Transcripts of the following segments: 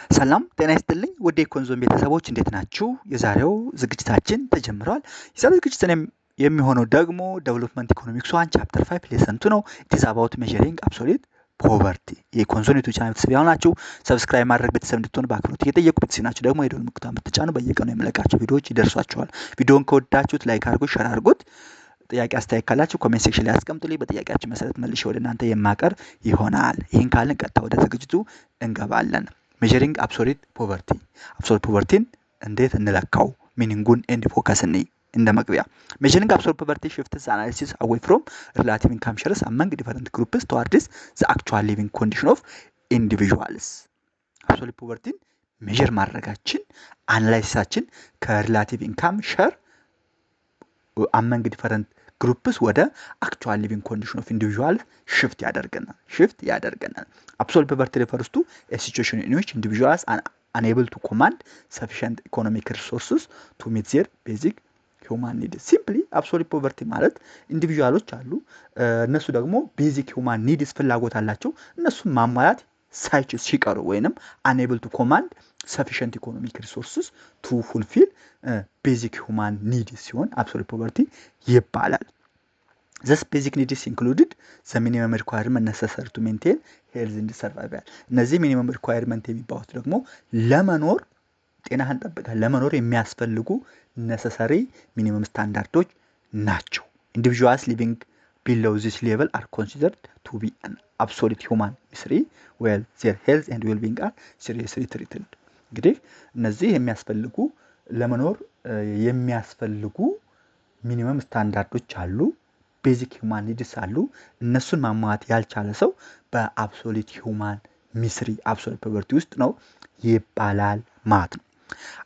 ሰላም ጤና ይስጥልኝ ውድ የኮንዞም ቤተሰቦች እንዴት ናችሁ? የዛሬው ዝግጅታችን ተጀምሯል። የዛሬው ዝግጅት የሚሆነው ደግሞ ዴቨሎፕመንት ኢኮኖሚክስ 1 ቻፕተር 5 ሌሰን 2 ነው። ኢት ኢዝ አባውት ሜዠሪንግ አብሶሉት ፖቨርቲ። የኮንዞም ዩቲዩብ ቻናል ቤተሰብ ያሆናችሁ ሰብስክራይብ ማድረግ ቤተሰብ እንድትሆኑ በአክብሮት እየጠየቁ ቤተሰብ ናችሁ ደግሞ የደወል ምልክቱን ብትጫኑ በየቀኑ የምለቃቸው ቪዲዮዎች ይደርሷችኋል። ቪዲዮውን ከወዳችሁት ላይክ አድርጉት፣ ሼር አድርጉት። ጥያቄ አስተያየት ካላችሁ ኮሜንት ሴክሽን ላይ አስቀምጡልኝ። በጥያቄያችሁ መሰረት መልሼ ወደ እናንተ የማቀርብ ይሆናል። ይህን ካልን ቀጥታ ወደ ዝግጅቱ እንገባለን። ሜዠሪንግ አብሶሉት ፖቨርቲ። አብሶሉት ፖቨርቲን እንዴት እንለካው? ሚኒንጉን ኤንድ ፎከስ እንይ። እንደ መግቢያ ሜዠሪንግ አብሶሉት ፖቨርቲ ሽፍትስ አናሊሲስ አዌይ ፍሮም ሪላቲቭ ኢንካም ሼርስ አመንግ ዲፈረንት ግሩፕስ ቱዋርድስ ዘ አክቹዋል ሊቪንግ ኮንዲሽን ኦፍ ኢንዲቪዥዋልስ። አብሶሉት ፖቨርቲን ሜዠር ማድረጋችን አናላይሲሳችን ከሪላቲቭ ኢንካም ሼር አመንግ ዲፈረንት ግሩፕስ ወደ አክቹዋል ሊቪንግ ኮንዲሽን ኦፍ ኢንዲቪዥዋል ሽፍት ያደርገናል። አብሶሉት ፖቨርቲ ሪፈርስ ቱ ኤ ሲቹዌሽን ኢን ዊች ኢንዲቪዥዋልስ አር አንኤብል ቱ ኮማንድ ሰፊሽንት ኢኮኖሚክ ሪሶርስስ ቱ ሚት ዜር ቤዚክ ሂውማን ኒድስ። ሲምፕሊ አብሶሉት ፖቨርቲ ማለት ኢንዲቪዥዋሎች አሉ፣ እነሱ ደግሞ ቤዚክ ሂውማን ኒድስ ፍላጎት አላቸው። እነሱን ማሟላት ሳይችሉ ሲቀሩ ወይንም አንኤብል ቱ ኮማንድ ሰፊሽንት ኢኮኖሚክ ሪሶርስስ ቱ ፉልፊል ቤዚክ ሁማን ኒድስ ሲሆን አብሶሉት ፖቨርቲ ይባላል። ዘስ ቤዚክ ኒድስ ኢንክሉድድ ዘ ሚኒመም ሪኳየርመንት ነሰሰሪ ቱ ሜንቴን ሄልዝ ኤንድ ሰርቫይቫል። እነዚህ ሚኒመም ሪኳየርመንት የሚባሉት ደግሞ ለመኖር ጤናህን ጠብቀህ ለመኖር የሚያስፈልጉ ነሰሰሪ ሚኒመም ስታንዳርዶች ናቸው። ኢንዲቪዥዋልስ ሊቪንግ below this level are considered to be an absolute human misery while their health and well-being are seriously threatened። እንግዲህ እነዚህ የሚያስፈልጉ ለመኖር የሚያስፈልጉ ሚኒመም ስታንዳርዶች አሉ፣ ቤዚክ ሂውማን ኒድስ አሉ። እነሱን ማሟላት ያልቻለ ሰው በአብሶሉት ሂውማን ሚስሪ አብሶሉት ፖቨርቲ ውስጥ ነው ይባላል ማለት ነው።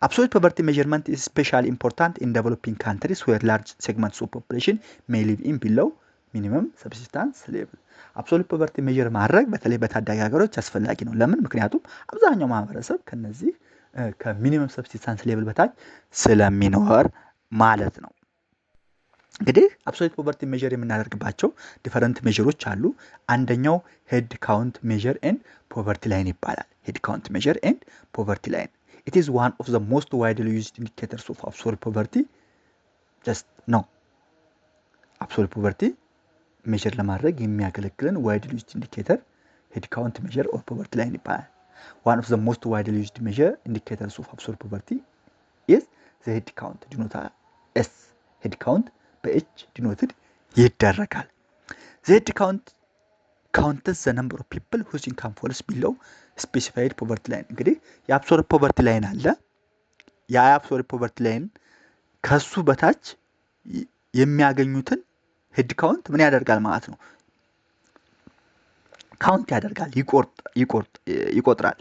Absolute poverty measurement is especially important in developing countries where large segments of population may live in below ሚኒመም ሰብሲስታንስ ሌቭል። አብሶሉት ፖቨርቲ ሜዠር ማድረግ በተለይ በታዳጊ ሀገሮች አስፈላጊ ነው። ለምን? ምክንያቱም አብዛኛው ማህበረሰብ ከነዚህ ከሚኒመም ሰብሲስታንስ ሌቭል በታች ስለሚኖር ማለት ነው። እንግዲህ አብሶሉት ፖቨርቲ ሜዠር የምናደርግባቸው ዲፈረንት ሜዠሮች አሉ። አንደኛው ሄድ ካውንት ሜዠር ኤንድ ፖቨርቲ ላይን ይባላል። ሄድ ካውንት ሜዠር ኤንድ ፖቨርቲ ላይን it is one of the most widely used indicators of absolute poverty. just no absolute poverty ሜዠር ለማድረግ የሚያገለግለን ዋይድሊ ዩዝድ ኢንዲኬተር ሄድ ካውንት ሜዠር ኦር ፖቨርቲ ላይን ይባላል። one of the most widely used measure indicators of absolute poverty is the head count denoted as head count በኤች denoted ይደረጋል። the head count counts the number of people whose income falls below specified poverty line። እንግዲህ የአብሶሉት ፖቨርቲ ላይን አለ። የአብሶሉት ፖቨርቲ ላይን ከሱ በታች የሚያገኙትን ሄድ ካውንት ምን ያደርጋል ማለት ነው? ካውንት ያደርጋል፣ ይቆጥራል።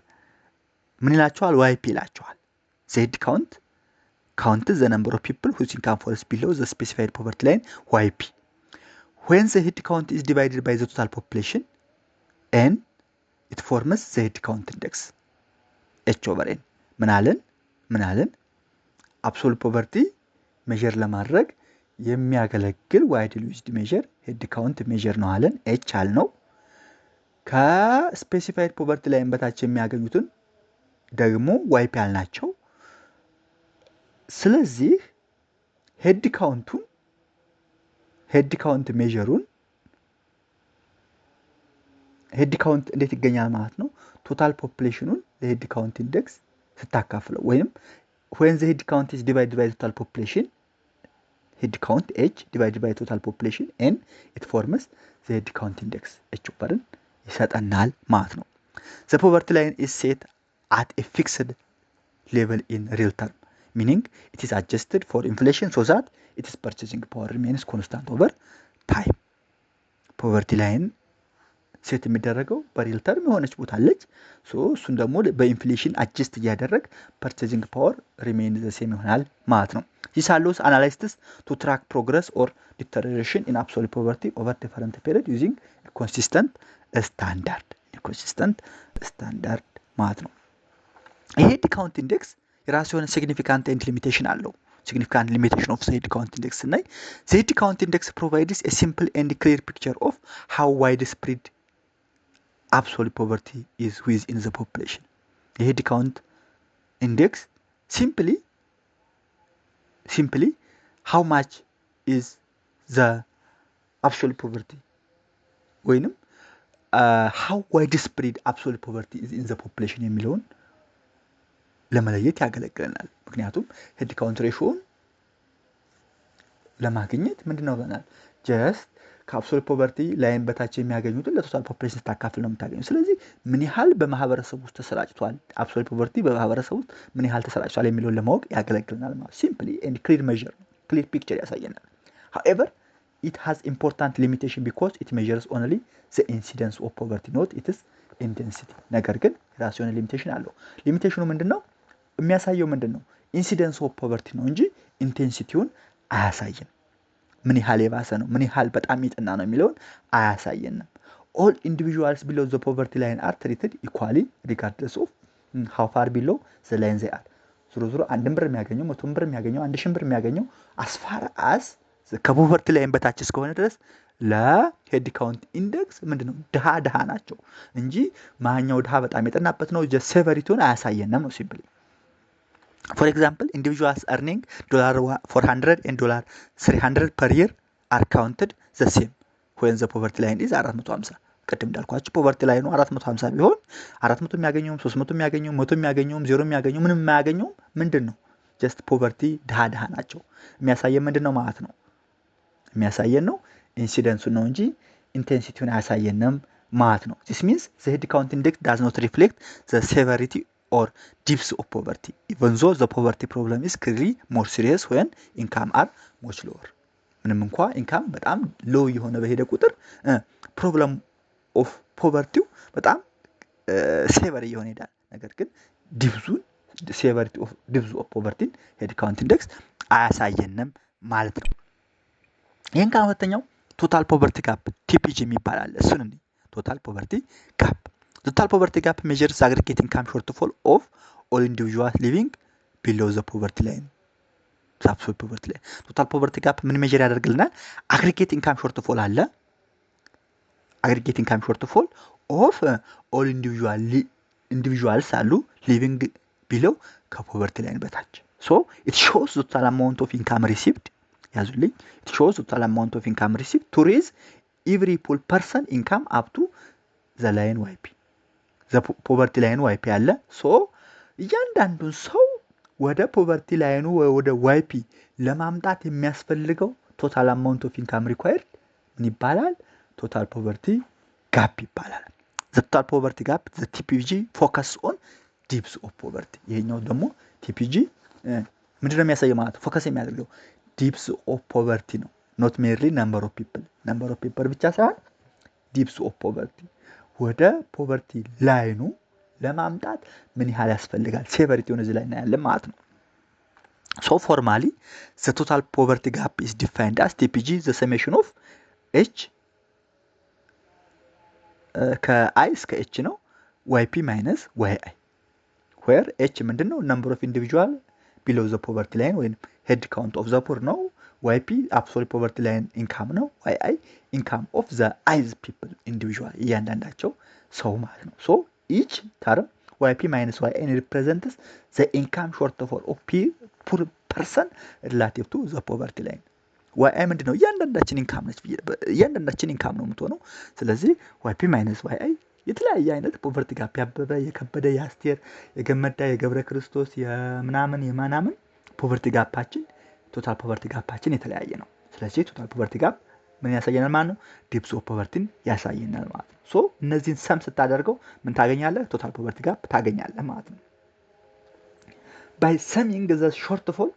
ምን ይላቸዋል? ዋይፒ ይላቸዋል። ዘ ሄድ ካውንት counts the number of people whose income falls below the specified poverty line YP. when the head count is divided by the total population n it forms the head count index h/n። ምን አለን? አብሶሉት ፖቨርቲ ሜዠር ለማድረግ የሚያገለግል ዋይድሊ ዩዝድ ሜዠር ሄድ ካውንት ሜዠር ነው አለን። ኤች አልነው። ከስፔሲፋይድ ፖቨርቲ ላይን በታች የሚያገኙትን ደግሞ ዋይፒ አልናቸው። ስለዚህ ሄድ ካውንት ሜዠሩን ሄድ ካውንት እንዴት ይገኛል ማለት ነው? ቶታል ፖፑሌሽኑን ለሄድ ካውንት ኢንዴክስ ስታካፍለው ወይም when the head count is divided by total population head count h divided by total population n it forms the head count index h/n ይሰጠናል ማለት ነው። the poverty line is set at a fixed level in real term meaning it is adjusted for inflation so that its purchasing power remains constant over time። poverty line ሴት የሚደረገው በሪል ተርም የሆነች ቦታ አለች። እሱን ደግሞ በኢንፍሌሽን አጀስት እያደረግ ፐርቼዚንግ ፓወር ሪሜይን ዘ ሴም ይሆናል ማለት ነው። this allows analysts to track progress or deterioration in absolute poverty over different period using a consistent standard ማለት ነው። የሄድ ካውንት ኢንዴክስ የራሱ የሆነ ሲግኒፊካንት ኤንድ ሊሚቴሽን አለው። significant limitation of the head count index ስናይ the head count index provides a simple and clear picture of how widespread absolute poverty is within the population። የሄድ ካውንት ኢንዴክስ simply how much is the absolute poverty ወይንም how widespread absolute poverty is in the population የሚለውን ለመለየት ያገለግለናል። ምክንያቱም ሄድ ካውንት ሬሾን ለማግኘት ምንድነው ብለናል? ጀስት ከአብሶሉት ፖቨርቲ ላይን በታች የሚያገኙትን ለቶታል ፖፑሌሽን ስታካፍል ነው የምታገኘው። ስለዚህ ምን ያህል በማህበረሰብ ውስጥ ተሰራጭቷል፣ አብሶሉት ፖቨርቲ በማህበረሰብ ውስጥ ምን ያህል ተሰራጭቷል የሚለውን ለማወቅ ያገለግለናል ማለት ሲምፕሊ ኤንድ ክሊር ሜዥር ነው። ክሊር ፒክቸር ያሳየናል። however it has important limitation because it measures only the incidence of poverty not its intensity። ነገር ግን የራሱ የሆነ ሊሚቴሽን አለው። ሊሚቴሽኑ ምንድነው? የሚያሳየው ምንድነው? ኢንሲደንስ ኦፍ ፖቨርቲ ነው እንጂ ኢንቴንሲቲውን አያሳይም። ምን ያህል የባሰ ነው፣ ምን ያህል በጣም ይጥና ነው የሚለውን አያሳየንም። all individuals below the poverty line are treated equally regardless of how far below the line they are። ዞሮ አንድም ብር የሚያገኘው 100 ብር የሚያገኘው 1000 ብር የሚያገኘው as far as ከፖቨርቲ ላይን በታች እስከሆነ ድረስ ለሄድ ካውንት ኢንዴክስ ምንድነው ድሃ ናቸው እንጂ ማኛው ድሃ በጣም የጠናበት ነው ሴቨሪቲውን አያሳየንም ነው ሲምፕሊ። For example, individuals earning $400 and $300 per year are counted the same when the poverty line is 450። ቅድም እንዳልኳችሁ ፖቨርቲ ላይኑ 450 ቢሆን 400 የሚያገኘውም 300 የሚያገኘውም 100 የሚያገኘውም 0 የሚያገኘውም ምንም የማያገኘውም ምንድነው ጀስት ፖቨርቲ ድሃ ናቸው። የሚያሳየን ምንድነው ማለት ነው? የሚያሳየን ነው ኢንሲደንሱ ነው እንጂ ኢንቴንሲቲውን አያሳየንም ማለት ነው። this means the head count index does not reflect the severity or depths of poverty even though the poverty problem is clearly more serious when income are much lower። ምንም እንኳ ኢንካም በጣም ሎው የሆነ በሄደ ቁጥር ፕሮብለም ኦፍ ፖቨርቲው በጣም ሴቨር እየሆነ ይሄዳል። ነገር ግን ዲፕዙን ሴቨሪቲ ኦፍ ዲፕዝ ኦፍ ፖቨርቲን ሄድ ካውንት ኢንዴክስ አያሳየንም ማለት ነው። ይሄን ከሁለተኛው ቶታል ፖቨርቲ ጋፕ ቲፒጂ የሚባል አለ። እሱን እንዴ ቶታል ፖቨርቲ ጋፕ total poverty gap measures aggregate income shortfall of all individuals living below the poverty line absolute poverty line። total poverty gap ምን ሜጀር ያደርግልናል? aggregate income shortfall አለ። aggregate income shortfall of all individuals አሉ living below ከፖቨርቲ ላይን በታች። so it shows the total amount of income received ያዙልኝ it shows the total amount of income received to raise every poor person income up to the line YP ፖቨርቲ ላይኑ ዋይፒ አለ። ሶ እያንዳንዱን ሰው ወደ ፖቨርቲ ላይኑ ወደ ዋይፒ ለማምጣት የሚያስፈልገው ቶታል አማውንት ኦፍ ኢንካም ሪኳየርድ ምን ይባላል? ቶታል ፖቨርቲ ጋፕ ይባላል። ዘ ቶታል ፖቨርቲ ጋፕ ዘ ቲፒጂ ፎከስ ኦን ዲፕስ ኦፍ ፖቨርቲ። ይሄኛው ደግሞ ቲፒጂ ምንድነው የሚያሳየው ማለት ፎከስ የሚያደርገው ዲፕስ ኦፍ ፖቨርቲ ነው። ኖት ሜርሊ ነምበር ኦፍ ፒፕል ብቻ ሳይሆን ዲፕስ ኦፍ ፖቨርቲ ወደ ፖቨርቲ ላይኑ ለማምጣት ምን ያህል ያስፈልጋል ሴቨሪቲውን እዚህ ላይ እናያለን ማለት ነው። ሶ ፎርማሊ ዘ ቶታል ፖቨርቲ ጋፕ ኢዝ ዲፋይንድ አስ ቲፒጂ ዘ ሰሜሽን ኦፍ ኤች ከአይ እስከ ኤች ነው ዋይፒ ማይነስ ዋይ አይ ዌር ኤች ምንድነው ነምበር ኦፍ ኢንዲቪጁዋል ቢሎ ዘ ፖቨርቲ ላይን ወይም ሄድ ካውንት ኦፍ ዘ ፑር ነው። YP absolute poverty line income ነው። YI income of the eyes people individual እያንዳንዳቸው ሰው ማለት ነው። so each term YP minus YN represents the income shortfall of poor person relative to the poverty line። YI ምንድነው? እያንዳንዳችን ኢንካም ነች። እያንዳንዳችን ኢንካም ነው የምትሆነው። ስለዚህ YP minus YI የተለያየ አይነት ፖቨርቲ ጋፕ ያበበ የከበደ የአስቴር የገመዳ የገብረ ክርስቶስ የማናምን ፖቨርቲ ጋፓችን ቶታል ፖቨርቲ ጋፓችን የተለያየ ነው። ስለዚህ ቶታል ፖቨርቲ ጋፕ ምን ያሳየናል ማለት ነው? ዲፕስ ኦፍ ፖቨርቲን ያሳየናል ማለት ነው። ሶ እነዚህን ሰም ስታደርገው ምን ታገኛለህ? ቶታል ፖቨርቲ ጋፕ ታገኛለህ ማለት ነው። ባይ ሰሚንግ ዘ ሾርትፎል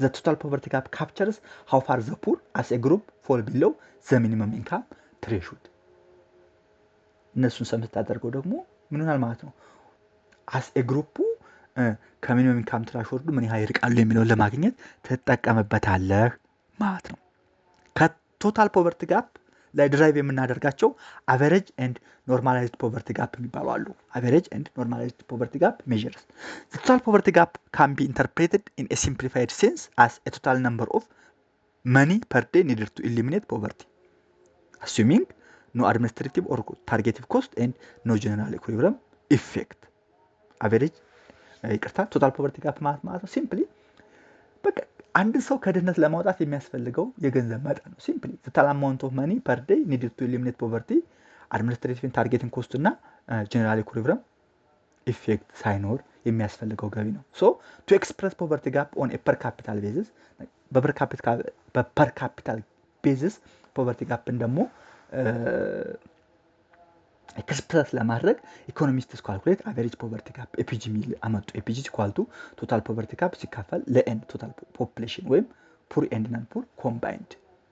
ዘ ቶታል ፖቨርቲ ጋፕ ካፕቸርስ ሃው ፋር ዘ ፑር አስ ኤ ግሩፕ ፎል ቢሎው ዘ ሚኒመም ኢንካም ትሬሹድ። እነሱን ሰም ስታደርገው ደግሞ ምን ይሆናል ማለት ነው? አስ ኤ ግሩፑ ከሚኒመም ኢንካም ትሬሹድ ምን ያህል ይርቃሉ የሚለውን ለማግኘት ተጠቀምበታለህ ማለት ነው። ከቶታል ፖቨርቲ ጋፕ ላይ ድራይቭ የምናደርጋቸው አቨሬጅ ኤንድ ኖርማላይዝድ ፖቨርቲ ጋፕ የሚባሉ አሉ። አቨሬጅ ኤንድ ኖርማላይዝድ ፖቨርቲ ጋፕ ሜዠርስ ዘ ቶታል ፖቨርቲ ጋፕ ካን ቢ ኢንተርፕሬትድ ኢን ኤ ሲምፕሊፋይድ ሴንስ አስ ኤ ቶታል ነምበር ኦፍ መኒ ፐር ዴይ ኒድድ ቱ ኢሊሚኔት ፖቨርቲ አሱሚንግ ኖ አድሚኒስትሬቲቭ ኦር ታርጌቲቭ ኮስት ኤንድ ኖ ጀነራል ኢኩሊብሪየም ኢፌክት አቨሬጅ ይቅርታ ቶታል ፖቨርቲ ጋፕ ማለት ነው ሲምፕሊ በቃ አንድ ሰው ከድህነት ለማውጣት የሚያስፈልገው የገንዘብ መጠን ነው ሲምፕሊ total amount of money per day needed to eliminate poverty administrative targeting cost እና general equilibrium effect ሳይኖር የሚያስፈልገው ገቢ ነው so to express poverty gap on a per capital basis በፐር ካፒታል ቤዚስ ፖቨርቲ ጋፕን ደግሞ ኤክስፕረስ ለማድረግ ኢኮኖሚስትስ ካልኩሌት አቨሬጅ ፖቨርቲ ጋፕ ኤፒጂ ሚል አመጡ ኤፒጂ ኢኳል ቱ ቶታል ፖቨርቲ ጋፕ ሲካፈል ለኤን ቶታል ፖፑሌሽን ወይም ፑር ኤንድ ናን ፑር ኮምባይንድ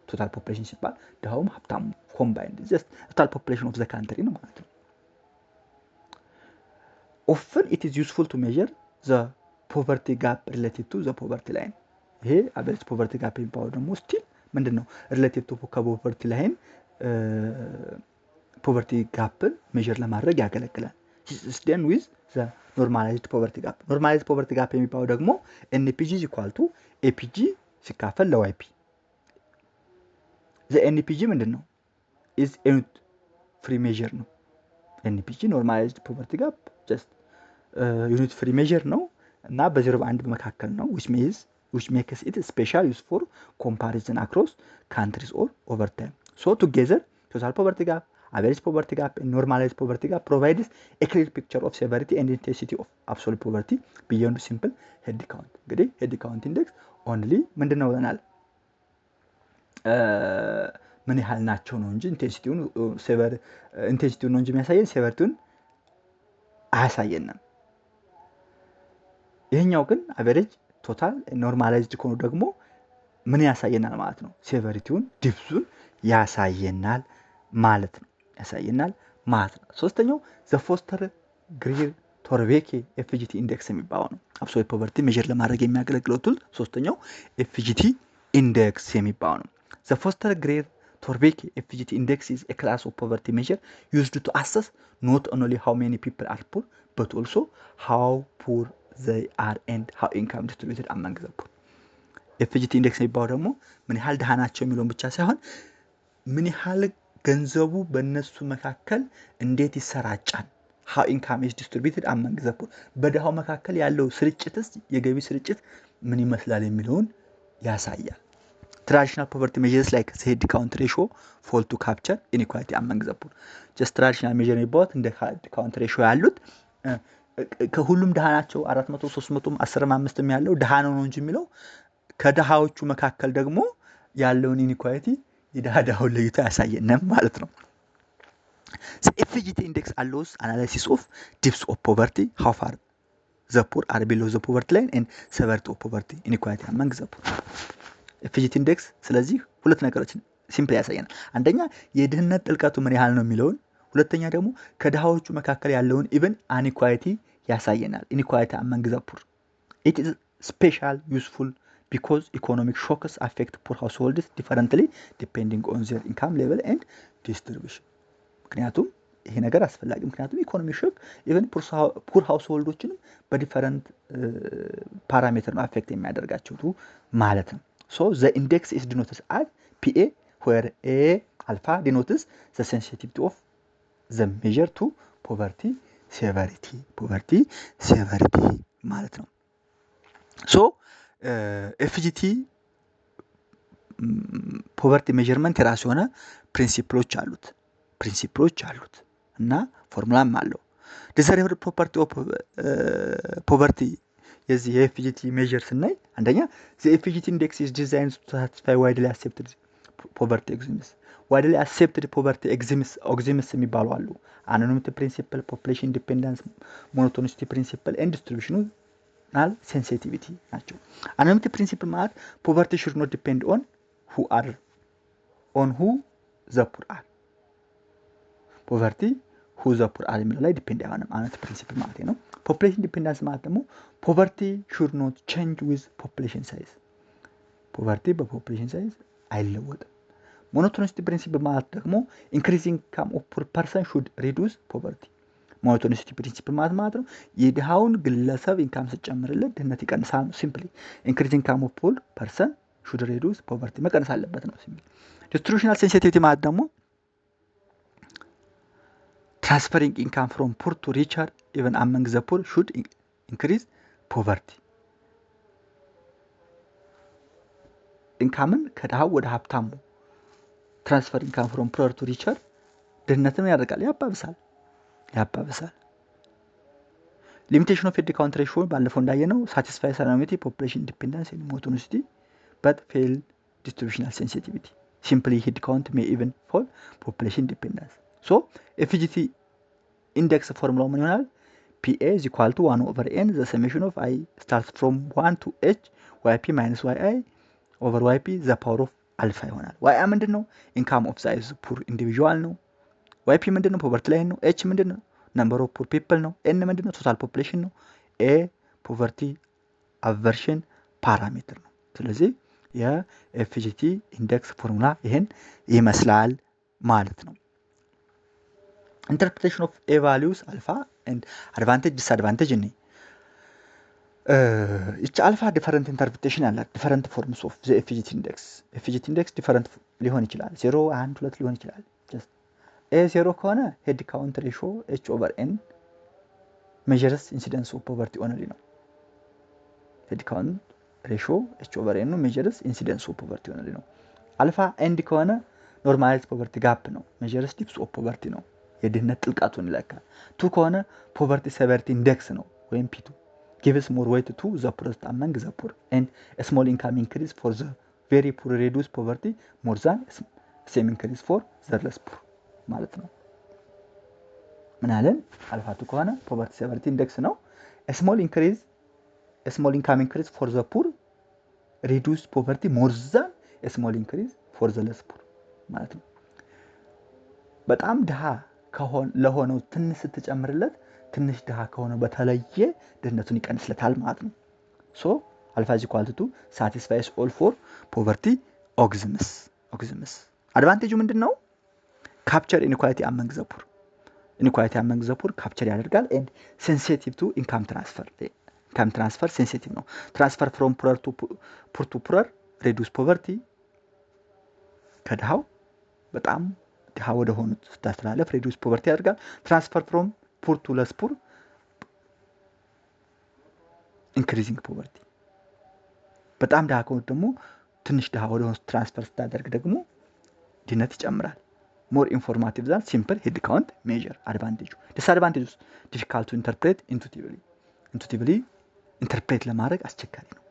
ቶታል ፖፑሌሽን ሲባል ደሃውም ሀብታሙ ኮምባይንድ ጀስት ቶታል ፖፑሌሽን ኦፍ ዘ ካንትሪ ነው ማለት ነው often it is useful to measure the poverty gap related to the poverty line ይሄ አቨሬጅ ፖቨርቲ ጋፕ የሚባለው ደግሞ ስቲል ምንድነው ሪሌቲቭ ቱ ከፖቨርቲ ላይን ፖቨርቲ ጋፕን ሜዠር ለማድረግ ያገለግላል then with the normalized poverty gap የሚባለው ደግሞ NPG is equal to APG ሲካፈል ለYP the NPG ምንድነው is unit free measure ነው NPG normalized poverty gap just unit free measure ነው እና በ0.1 መካከል ነው which makes it special use for comparison across countries or over time so together total poverty gap average poverty gap and normalized poverty gap provides a clear picture of severity and intensity of absolute poverty beyond simple head count እንግዲህ head count index only ምንድነው ብለናል ምን ያህል ናቸው ነው እንጂ ኢንቴንሲቲውን ኢንቴንሲቲውን ነው እንጂ የሚያሳየን ሴቨሪቲውን አያሳየንም ይሄኛው ግን አቨሬጅ ቶታል ኖርማላይዝድ ኮኑ ደግሞ ምን ያሳየናል ማለት ነው ሴቨሪቲውን ዲፕሱን ያሳየናል ማለት ነው ሶስተኛው ዘ ፎስተር ግሪር ቶርቤኬ ኤፍጂቲ ኢንዴክስ የሚባለው ነው አብሶሉት ፖቨርቲ ሜዠር ለማድረግ የሚያገለግለው ቱል ሶስተኛው ኤፍጂቲ ኢንዴክስ የሚባለው ነው ዘ ፎስተር ግሪር ቶርቤኬ ኤፍጂቲ ኢንዴክስ is a class of poverty measure used to assess not only how many people are poor but also how poor they are and how income distributed among the poor ኤፍጂቲ ኢንዴክስ የሚባለው ደግሞ ምን ያህል ደሃ ናቸው የሚለውን ብቻ ሳይሆን ምን ያህል ገንዘቡ በእነሱ መካከል እንዴት ይሰራጫል how income is distributed among the poor በደሃው መካከል ያለው ስርጭትስ የገቢ ስርጭት ምን ይመስላል የሚለውን ያሳያል traditional poverty measures like the head count ratio fall to capture inequality among the poor just traditional measure about in the head count ratio ያሉት ከሁሉም ደሃ ናቸው 400 300 15 ያለው ደሃ ነው እንጂ የሚለው ከደሃዎቹ መካከል ደግሞ ያለውን ኢኒኳሊቲ የደሃዳውን ለይቶ ያሳየንም ማለት ነው the FGT index allows analysis of depths of poverty how far the poor are below the poverty line and severity of poverty inequality among the poor FGT index ስለዚህ ሁለት ነገሮችን ሲምፕሊ ያሳየናል አንደኛ የድህነት ጥልቀቱ ምን ያህል ነው የሚለውን ሁለተኛ ደግሞ ከደሃዎቹ መካከል ያለውን ኢቭን ኢኒኳሊቲ ያሳየናል ኢኒኳሊቲ among the poor it is special useful because economic shocks affect poor households differently depending on their income level and distribution ምክንያቱም ይሄ ነገር አስፈላጊ ምክንያቱም ኢኮኖሚክ ሾክ ኢቭን ፑር ሃውስሆልዶችንም በዲፈረንት ፓራሜትር ነው አፌክት የሚያደርጋቸው ማለት ነው so the index is denoted as PA where A alpha denotes the sensitivity of the measure to poverty severity ማለት ነው so FGT ፖቨርቲ ሜዠርመንት የራሱ ሆነ ፕሪንሲፕሎች አሉት እና ፎርሙላም አለው desirable property of poverty የዚህ የኤፍጂቲ ሜዠር ስናይ አንደኛ the FGT index is designed to satisfy widely accepted poverty axioms የሚባሉ አሉ anonymity principle population independence monotonicity principle and distributional sensitivity ናቸው anonymity principle ማለት poverty should not depend on who the poor are poverty who the poor are የሚለው ላይ ዲፔንድ አይሆንም anonymity principle ማለት ነው population independence ማለት ደግሞ poverty should not change with population size poverty በpopulation size አይለወጥም monotonicity principle ማለት ደግሞ increasing income of poor person should reduce poverty monotonicity principle ማለት ነው የድሃውን ግለሰብ ኢንካም ሲጨምርለት ድህነት ይቀንሳል ሲምፕሊ increasing income of poor person should reduce poverty መቀነስ አለበት ነው ሲምፕሊ distributional sensitivity ማለት ደግሞ transferring income from poor to richer even among the poor should increase poverty ኢንካምን ከድሃው ወደ ሀብታሙ ትራንስፈር ኢንካም ፍሮም ፑር ቱ ሪቸር ድህነትን ያደርጋል ያባብሳል ሊሚቴሽን ኦፍ ሄድ ካውንት ሬሽዮ ባለፈው እንዳየነው ሳቲስፋይ ሰራሚቲ ፖፑሌሽን ዲፔንደንስ ኤንድ ሞቶኒሲቲ በት ፌል ዲስትሪቢዩሽናል ሴንሲቲቪቲ ሲምፕሊ ሄድ ካውንት ሜይ ኢቭን ፎል ፖፑሌሽን ዲፔንደንስ ሶ ኤፍጂቲ ኢንዴክስ ፎርሙላው ምን ይሆናል PA is equal to 1 over n the summation of I starts from 1 to h yp minus yi over yp the power of alpha ይሆናል yi ምንድነው income of the poor individual ነው yp ምንድነው poverty line ነው h ምንድነው number of poor people ነው n ምንድነው total population ነው a poverty aversion parameter ነው ስለዚህ የኤፍጂቲ ኢንዴክስ ፎርሙላ ይሄን ይመስላል ማለት ነው interpretation of a values alpha and advantage disadvantage in each alpha different interpretation አለ different forms of the FGT index different ሊሆን ይችላል 0 1 2 ሊሆን ይችላል just a 0 ከሆነ head count ratio h over n measures incidence of poverty only ነው head count ratio h over n measures incidence of poverty only ነው alpha end ከሆነ normalized poverty gap ነው measures depth of poverty ነው የድህነት ጥልቀቱን ይለካል 2 ከሆነ poverty severity index ነው ወይም p2 gives more weight to the poorest among the poor and a small income increase for the very poor reduce poverty more than same increase for the less poor ማለት ነው ምን አለን አልፋ 2 ከሆነ poverty severity index ነው a small income increase for the poor reduce poverty more than a small increase for the less poor ማለት ነው በጣም ድሃ ለሆነው ትንሽ ስትጨምርለት ትንሽ ድሃ ከሆነ በተለየ ድህነቱን ይቀንስለታል ማለት ነው ሶ alpha is equal to satisfies all for poverty oximus advantage ምንድነው capture inequality among the poor capture ያደርጋል and sensitive to income transfer sensitive ነው transfer from poor to poor reduce poverty ከድሃው በጣም ድሃ ወደ ሆኑት ስታስተላልፍ reduce poverty ያደርጋል transfer from poor to less poor increasing poverty በጣም ድሃ ከሆኑ ደግሞ ትንሽ ድሃ ወደ ሆኑት ትራንስፈር ስታደርግ ደግሞ ድህነት ይጨምራል more informative than simple head count measure advantage disadvantage difficult to interpret intuitively interpret ለማድረግ አስቸጋሪ ነው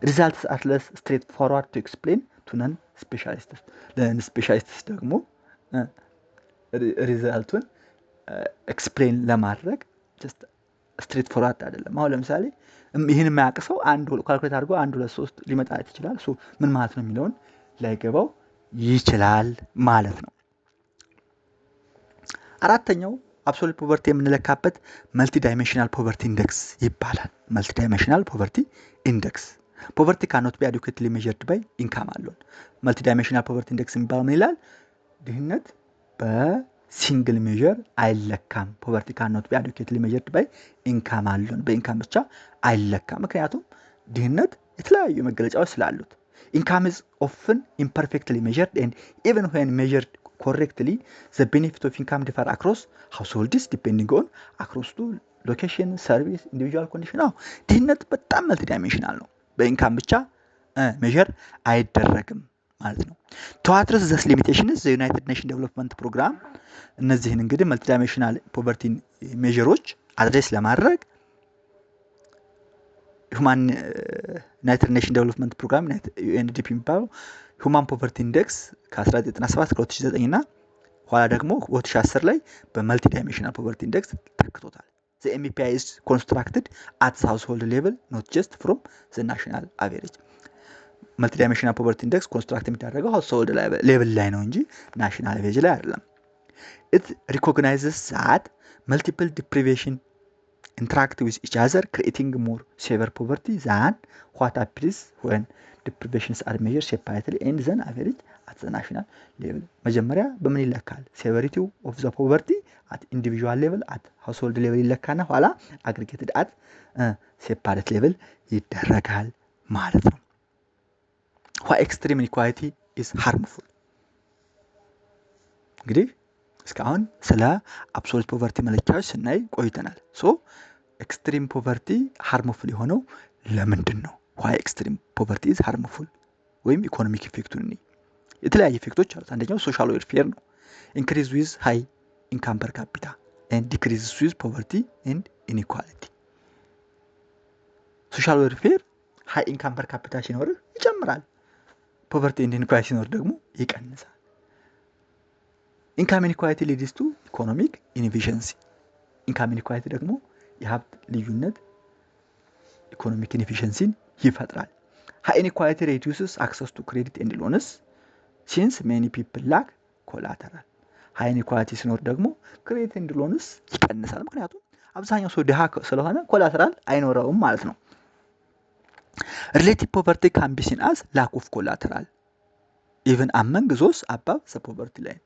results are less straightforward to explain to non specialists ደግሞ ሪዛልቱን ኤክስፕሌን ለማድረግ just straight forward አይደለም አሁን ለምሳሌ ይሄን የማያቀሰው አንድ ካልኩሌት አድርጎ 1 2 3 ሊመጣ ይችላል ሶ ምን ማለት ነው የሚለውን ላይገባው ይችላል ማለት ነው አራተኛው absolute poverty የምንለካበት multi dimensional poverty index ይባላል multi dimensional poverty index poverty cannot be adequately measured by income alone multi dimensional poverty index የሚባለው ምን ይላል ድህነት በሲንግል ሜዠር አይለካም poverty cannot be adequately measured by income alone በኢንካም ብቻ አይለካም ምክንያቱም ድህነት የተለያዩ መገለጫዎች ስላሉት income is often imperfectly measured and even when measured correctly the benefit of income differ across households depending on across to location service individual condition ድህነት በጣም መልቲ ዳይሜንሽናል ነው በኢንካም ብቻ ሜዠር አይደረግም ማለት ነው to address this limitations the United Nations Development Program እነዚህን እንግዲህ መልቲ ዳይሜንሽናል ፖቨርቲ ሜዠሮች አድሬስ ለማድረግ United Nations Development Program UNDP የሚባለው Human Poverty Index ከ1997 እስከ 2009 እና ኋላ ደግሞ 2010 ላይ በመልቲ ዳይሜንሽናል ፖቨርቲ ኢንዴክስ ተክቶታል the MPI is constructed at the household level not just from the national average multidimensional poverty index construct የሚደረገው household level ላይ ነው እንጂ national average ላይ አይደለም it recognizes that multiple deprivation interact with each other creating more severe poverty than what appears when deprivations are measured separately and then average at the national level መጀመሪያ በምን ይለካል severity of the poverty at individual level at household level ይለካና ኋላ aggregated at separate level ይደረጋል ማለት ነው why extreme inequality is harmful እንግዲህ እስካሁን ስለ አብሶሉት ፖቨርቲ መለኪያዎች ስናይ ቆይተናል። ሶ ኤክስትሪም ፖቨርቲ ሃርምፉል የሆነው ለምንድን ነው? ዋይ ኤክስትሪም ፖቨርቲ ኢዝ ሃርምፉል ወይም ኢኮኖሚክ ኢፌክቱን እኔ የተለያየ ኢፌክቶች አሉት። አንደኛው ሶሻል ዌልፌር ነው። ኢንክሪዝ ዊዝ ሃይ ኢንካም ፐር ካፒታ ኤንድ ዲክሪዝ ዊዝ ፖቨርቲ ኤንድ ኢንኢኳሊቲ። ሶሻል ዌልፌር ሃይ ኢንካም ፐር ካፒታ ሲኖር ይጨምራል። ፖቨርቲ ኤንድ ኢንኢኳሊቲ ሲኖር ደግሞ ይቀንሳል። ኢንካም ኢንኢኳሊቲ ሊድስ ቱ ኢኮኖሚክ ኢንኤፊሽንሲ። ኢንካም ኢንኢኳሊቲ ደግሞ የሀብት ልዩነት ኢኮኖሚክ ኢንኤፊሽንሲን ይፈጥራል። ሃይ ኢንኢኳሊቲ ሬዲዩስስ አክሰስ ቱ ክሬዲት ኤንድ ሎንስ ሲንስ ሜኒ ፒፕል ላክ ኮላተራል። ሃይ ኢንኢኳሊቲ ሲኖር ደግሞ ክሬዲት ኤንድ ሎንስ ይቀንሳል። ምክንያቱም አብዛኛው ሰው ድሃ ስለሆነ ኮላተራል አይኖረውም ማለት ነው። ሪሌቲቭ ፖቨርቲ ካን ቢ ሲን አዝ ላክ ኦፍ ኮላተራል ኢቨን አመንግ ዞስ አባብ ዘ ፖቨርቲ ላይን።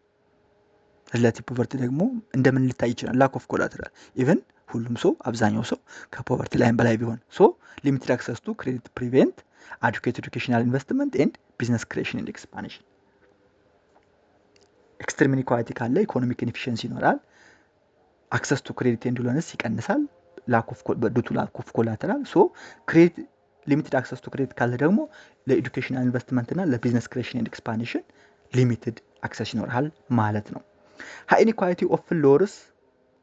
ሪሌቲቭ ፖቨርቲ ደግሞ እንደምን ሊታይ ይችላል? ላክ ኦፍ ኮላተራል ኢቨን ሁሉም ሰው አብዛኛው ሰው ከፖቨርቲ ላይን በላይ ቢሆን። ሶ ሊሚትድ አክሰስ ቱ ክሬዲት ፕሪቬንት አዱኬት ኤዱኬሽናል ኢንቨስትመንት ኤንድ ቢዝነስ ክሬሽን ኤንድ ኤክስፓንሽን። ኤክስትሪም ኢንኢኳሊቲ ካለ ኢኮኖሚክ ኢንኤፊሽንሲ ይኖራል። አክሰስ ቱ ክሬዲት ኤንድ ሎንስ ይቀንሳል ዱቱ ላክ ኦፍ ኮላተራል። ሶ ክሬዲት ሊሚትድ አክሰስ ቱ ክሬዲት ካለ ደግሞ ለኤዱኬሽናል ኢንቨስትመንት እና ለቢዝነስ ክሬሽን ኤንድ ኤክስፓንሽን ሊሚትድ አክሰስ ይኖራል ማለት ነው። ሃይ ኢንኢኳሊቲ ኦፍን ሎወርስ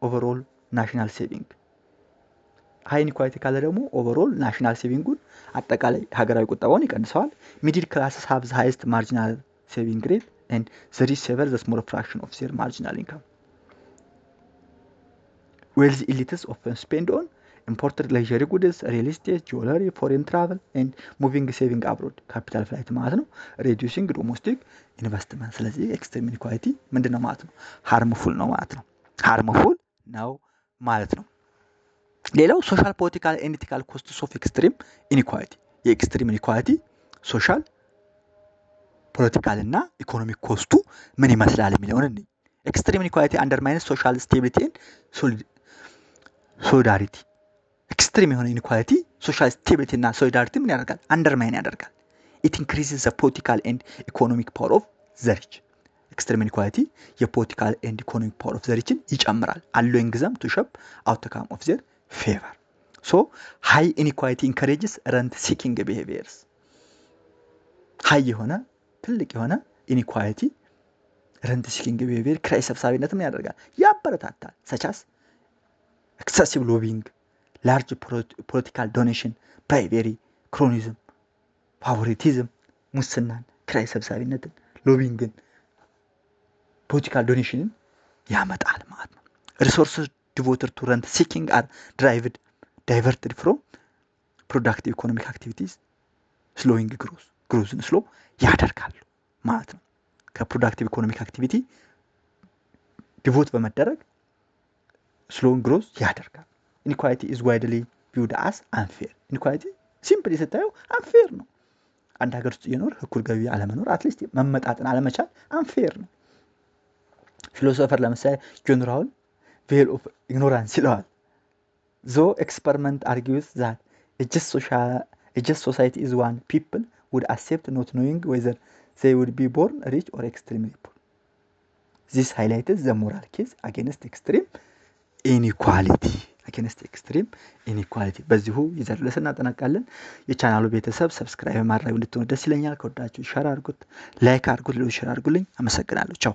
ኦቨርኦል ናሽናል ሴቪንግ። ሃይ ኢንኢኳሊቲ ካለ ደግሞ ኦቨርኦል ናሽናል ሴቪንጉን አጠቃላይ ሀገራዊ ቁጠባውን ይቀንሰዋል። ሚድል ክላስስ ሃቭ ዘ ሃይስት ማርጂናል ሴቪንግ ሬት ኤንድ ዘ ሪች ሴቨር ዘ ስሞል ፍራክሽን ኦፍ ዜር ማርጂናል ኢንካም። ዌልዚ ኢሊትስ ኦፍን ስፔንድ ኦን ኢምፖርትድ ሌዠሪ ጉድስ፣ ሪል ስቴት፣ ጁዌለሪ፣ ፎሬን ትራቨል ኤንድ ሙቪንግ ሴቪንግ አብሮድ። ካፒታል ፍላይት ማለት ነው። ሬዲዩሲንግ ዶሜስቲክ ኢንቨስትመንት። ስለዚህ ኤክስትሪም ኢንኢኳሊቲ ምንድን ነው ማለት ነው? ሃርምፉል ነው ማለት ነው። ሃርምፉል ነው ማለት ነው። ሌላው ሶሻል ፖለቲካል ኤንድ ኢቲካል ኮስትስ ኦፍ ኤክስትሪም ኢንኢኳሊቲ። የኤክስትሪም ኢንኢኳሊቲ ሶሻል ፖለቲካል እና ኢኮኖሚክ ኮስቱ ምን ይመስላል የሚለውን እንይ። ኤክስትሪም ኢንኢኳሊቲ አንደርማይንስ ሶሻል ስቴቢሊቲ ኤንድ ሶሊዳሪቲ። ኤክስትሪም የሆነ ኢንኢኳሊቲ ሶሻል ስቴቢሊቲ እና ሶሊዳሪቲ ምን ያደርጋል? አንደርማይን ያደርጋል። ኢት ኢንክሪዝስ ዘ ፖለቲካል ኤንድ ኢኮኖሚክ ፓወር ኦፍ ዘ ሪች። ኤክስትሪም ኢንኢኳሊቲ የፖለቲካል ኤንድ ኢኮኖሚክ ፓወር ኦፍ ዘ ሪችን ይጨምራል። አሎዊንግ ዘም ቱ ሼፕ አውትካም ኦፍ ዜር ፌቨር። ሶ ሃይ ኢንኢኳሊቲ ኢንከሬጅስ ረንት ሲኪንግ ቢሄቪየርስ። ሃይ የሆነ ትልቅ የሆነ ኢንኢኳሊቲ ረንት ሲኪንግ ቢሄቪየር ክራይ ሰብሳቢነት ምን ያደርጋል? ያበረታታል። ሰቻስ ኤክሰሲቭ ሎቢንግ፣ ላርጅ ፖለቲካል ዶኔሽን፣ ብራይቤሪ፣ ክሮኒዝም፣ ፋቮሪቲዝም፣ ሙስናን፣ ክራይ ሰብሳቢነትን፣ ሎቢንግን፣ ፖለቲካል ዶኔሽንን ያመጣል ማለት ነው። ሪሶርስስ ዲቮትድ ቱ ረንት ሲኪንግ አር ዳይቨርትድ ፍሮም ፕሮዳክቲቭ ኢኮኖሚክ አክቲቪቲስ ስሎዊንግ ግሮዝን ስሎ ያደርጋሉ ማለት ነው። ከፕሮዳክቲቭ ኢኮኖሚክ አክቲቪቲ ዲቮት በመደረግ ስሎዊንግ ግሮዝ ያደርጋል። ኢንኢኳሊቲ ኢዝ ዋይድሊ ቪውድ አስ አንፌር። ኢንኢኳሊቲ ሲምፕሊ ስታየው አንፌር ነው። አንድ ሀገር ውስጥ እየኖር እኩል ገቢ አለመኖር፣ አትሊስት መመጣጠን አለመቻል አንፌር ነው። ፊሎሶፈር ለምሳሌ ጆን ራውል ቬል ኦፍ ኢግኖራንስ ይለዋል። ዞ ኤክስፐሪመንት አርጊውስ ዛት a just society is one people would accept not knowing whether they would be born rich or extremely poor. This highlights the moral case against extreme inequality. በዚሁ ይዘርልስ እናጠናቃለን። የቻናሉ ቤተሰብ ሰብስክራይብ ማድረግ እንድትሆኑ ደስ ይለኛል። ከወዳችሁ ሼር አድርጉት፣ ላይክ አድርጉት፣ ሌሎች ሼር አድርጉልኝ። አመሰግናለሁ። ቻው።